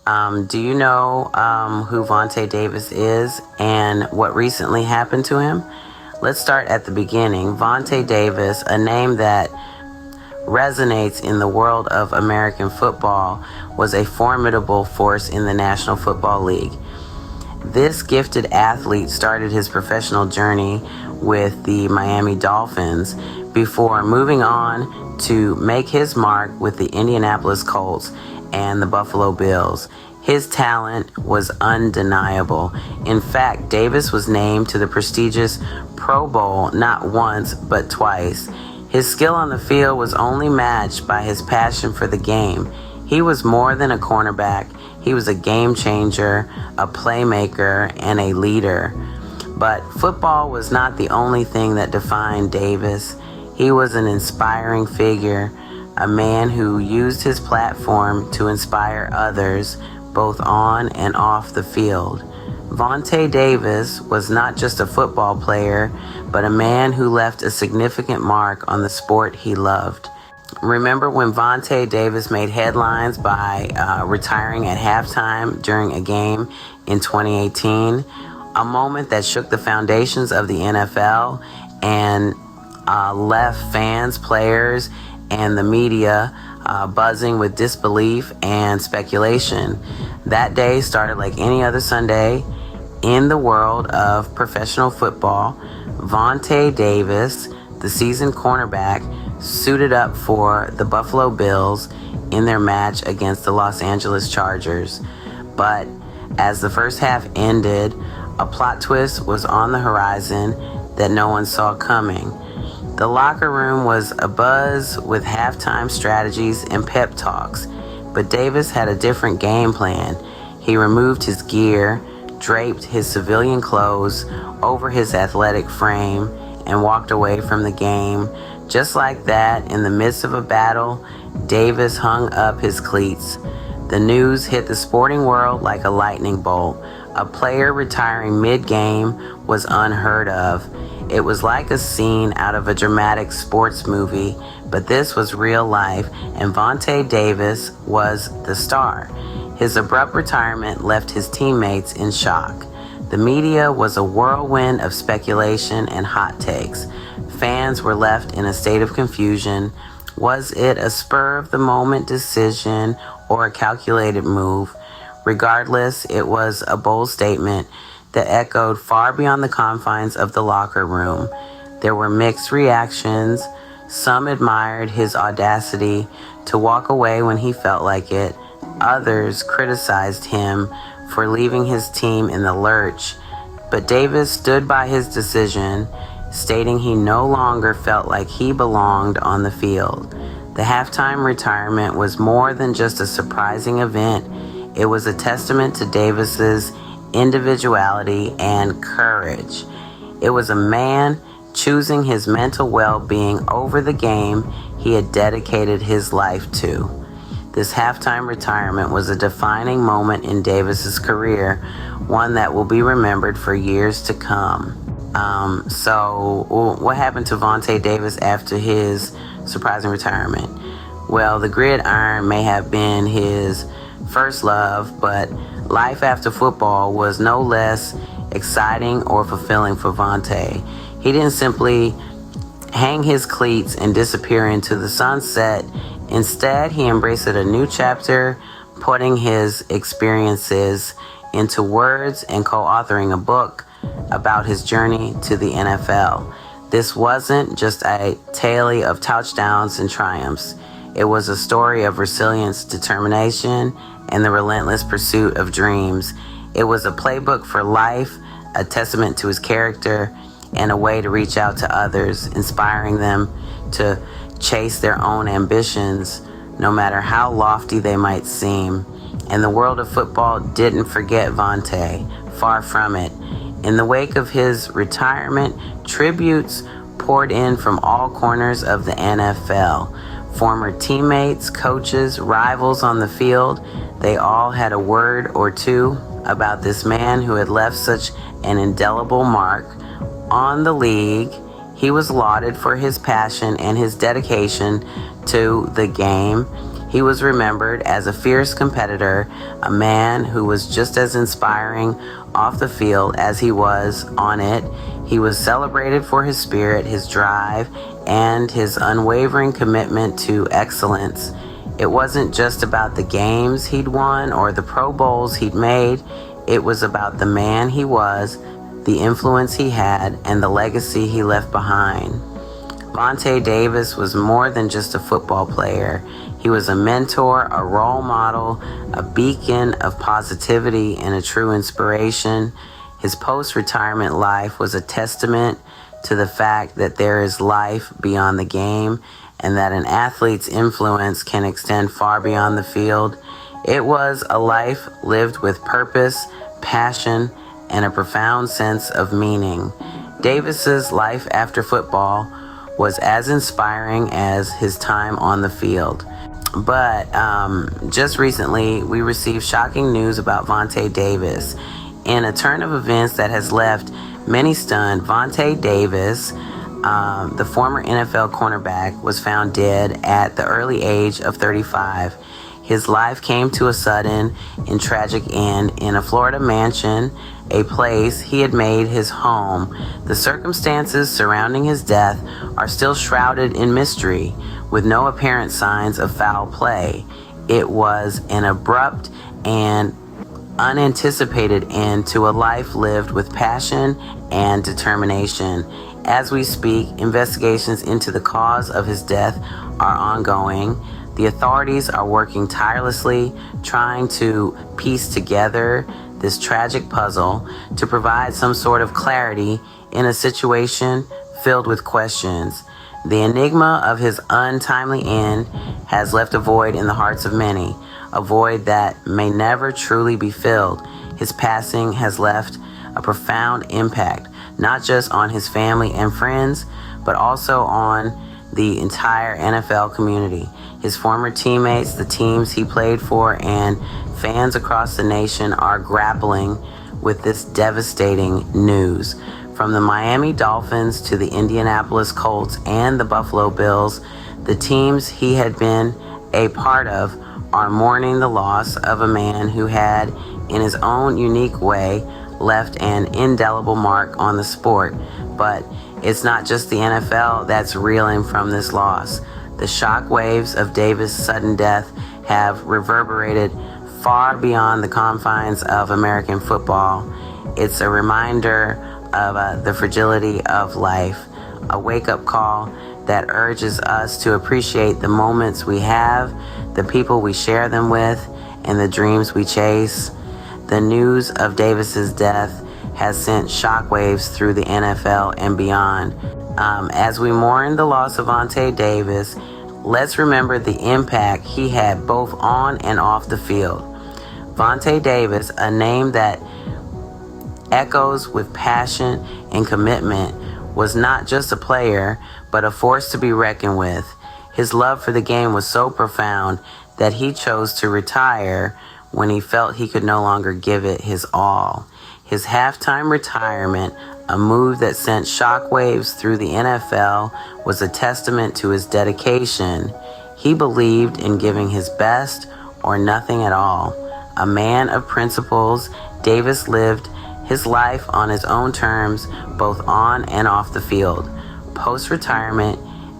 Do you know who Vontae Davis is and what recently happened to him? Let's start at the beginning. Vontae Davis, a name that resonates in the world of American football, was a formidable force in the National Football League. This gifted athlete started his professional journey with the Miami Dolphins before moving on to make his mark with the Indianapolis Colts and the Buffalo Bills. His talent was undeniable. In fact, Davis was named to the prestigious Pro Bowl not once but twice. His skill on the field was only matched by his passion for the game. He was more than a cornerback. He was a game changer, a playmaker, and a leader. But football was not the only thing that defined Davis. He was an inspiring figure, a man who used his platform to inspire others, both on and off the field. Vontae Davis was not just a football player, but a man who left a significant mark on the sport he loved. Remember when Vontae Davis made headlines by retiring at halftime during a game in 2018? A moment that shook the foundations of the NFL and left fans, players, and the media buzzing with disbelief and speculation. That day started like any other Sunday in the world of professional football. Vontae Davis, the seasoned cornerback, suited up for the Buffalo Bills in their match against the Los Angeles Chargers. But as the first half ended, a plot twist was on the horizon that no one saw coming. The locker room was abuzz with halftime strategies and pep talks, but Davis had a different game plan. He removed his gear, draped his civilian clothes over his athletic frame, and walked away from the game. Just like that, in the midst of a battle, Davis hung up his cleats. The news hit the sporting world like a lightning bolt. A player retiring mid-game was unheard of. It was like a scene out of a dramatic sports movie, but this was real life, and Vontae Davis was the star. His abrupt retirement left his teammates in shock. The media was a whirlwind of speculation and hot takes. Fans were left in a state of confusion. Was it a spur-of-the-moment decision or a calculated move? Regardless, it was a bold statement that echoed far beyond the confines of the locker room. There were mixed reactions. Some admired his audacity to walk away when he felt like it. Others criticized him for leaving his team in the lurch. But Davis stood by his decision, stating he no longer felt like he belonged on the field. The halftime retirement was more than just a surprising event. It was a testament to Davis's individuality and courage. It was a man choosing his mental well-being over the game he had dedicated his life to. This halftime retirement was a defining moment in Davis's career, one that will be remembered for years to come. So what happened to Vontae Davis after his surprising retirement? Well, the gridiron may have been his first love, but life after football was no less exciting or fulfilling for Vontae. He didn't simply hang his cleats and disappear into the sunset. Instead, he embraced a new chapter, putting his experiences into words and co-authoring a book about his journey to the NFL. This wasn't just a tale of touchdowns and triumphs. It was a story of resilience, determination, and the relentless pursuit of dreams. It was a playbook for life, a testament to his character, and a way to reach out to others, inspiring them to chase their own ambitions, no matter how lofty they might seem. And the world of football didn't forget Vontae, far from it. In the wake of his retirement, tributes poured in from all corners of the NFL. Former teammates, coaches, rivals on the field, they all had a word or two about this man who had left such an indelible mark on the league. He was lauded for his passion and his dedication to the game. He was remembered as a fierce competitor, a man who was just as inspiring off the field as he was on it. He was celebrated for his spirit, his drive, and his unwavering commitment to excellence. It wasn't just about the games he'd won or the Pro Bowls he'd made. It was about the man he was, the influence he had, and the legacy he left behind. Vontae Davis was more than just a football player. He was a mentor, a role model, a beacon of positivity, and a true inspiration. His post-retirement life was a testament to the fact that there is life beyond the game and that an athlete's influence can extend far beyond the field. It was a life lived with purpose, passion, and a profound sense of meaning. Davis's life after football was as inspiring as his time on the field. But just recently, we received shocking news about Vontae Davis. In a turn of events that has left many stunned, Vontae Davis, the former NFL cornerback, was found dead at the early age of 35. His life came to a sudden and tragic end in a Florida mansion, a place he had made his home. The circumstances surrounding his death are still shrouded in mystery, with no apparent signs of foul play. It was an abrupt and unanticipated end to a life lived with passion and determination. As we speak, investigations into the cause of his death are ongoing. The authorities are working tirelessly, trying to piece together this tragic puzzle to provide some sort of clarity in a situation filled with questions. The enigma of his untimely end has left a void in the hearts of many, a void that may never truly be filled. His passing has left a profound impact, not just on his family and friends, but also on the entire NFL community. His former teammates, the teams he played for, and fans across the nation are grappling with this devastating news. From the Miami Dolphins to the Indianapolis Colts and the Buffalo Bills, the teams he had been a part of are mourning the loss of a man who had, in his own unique way, left an indelible mark on the sport. But it's not just the NFL that's reeling from this loss. The shock waves of Davis' sudden death have reverberated far beyond the confines of American football. It's a reminder of the fragility of life, a wake-up call that urges us to appreciate the moments we have, the people we share them with, and the dreams we chase. The news of Davis's death has sent shockwaves through the NFL and beyond. As we mourn the loss of Vontae Davis, let's remember the impact he had both on and off the field. Vontae Davis, a name that echoes with passion and commitment, was not just a player, but a force to be reckoned with. His love for the game was so profound that he chose to retire when he felt he could no longer give it his all. His halftime retirement, a move that sent shockwaves through the NFL, was a testament to his dedication. He believed in giving his best or nothing at all. A man of principles, Davis lived his life on his own terms, both on and off the field. Post-retirement,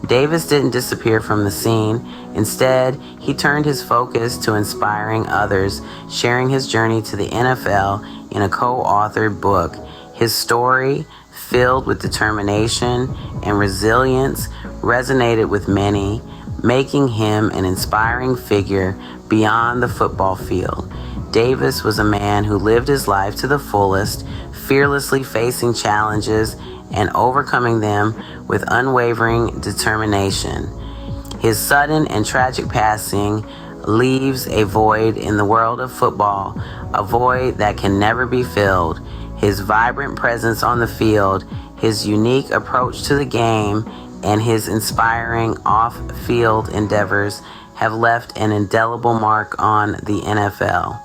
Davis didn't disappear from the scene. Instead, he turned his focus to inspiring others, sharing his journey to the NFL in a co-authored book. His story, filled with determination and resilience, resonated with many, making him an inspiring figure beyond the football field. Davis was a man who lived his life to the fullest, fearlessly facing challenges and overcoming them with unwavering determination. His sudden and tragic passing leaves a void in the world of football, a void that can never be filled. His vibrant presence on the field, his unique approach to the game, and his inspiring off-field endeavors have left an indelible mark on the NFL.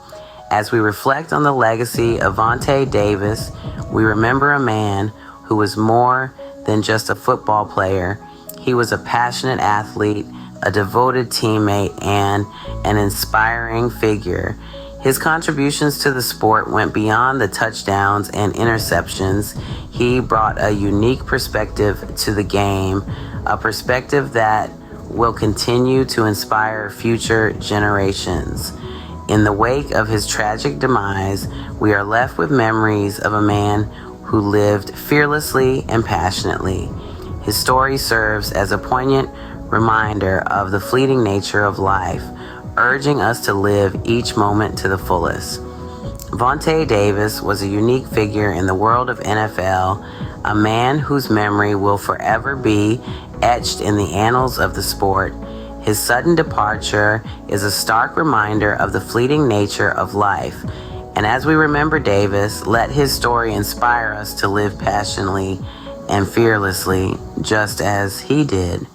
As we reflect on the legacy of Vontae Davis, we remember a man who was more than just a football player. He was a passionate athlete, a devoted teammate, and an inspiring figure. His contributions to the sport went beyond the touchdowns and interceptions. He brought a unique perspective to the game, a perspective that will continue to inspire future generations. In the wake of his tragic demise, we are left with memories of a man who lived fearlessly and passionately. His story serves as a poignant reminder of the fleeting nature of life, urging us to live each moment to the fullest. Vontae Davis was a unique figure in the world of NFL, a man whose memory will forever be etched in the annals of the sport. His sudden departure is a stark reminder of the fleeting nature of life. And as we remember Davis, let his story inspire us to live passionately and fearlessly, just as he did.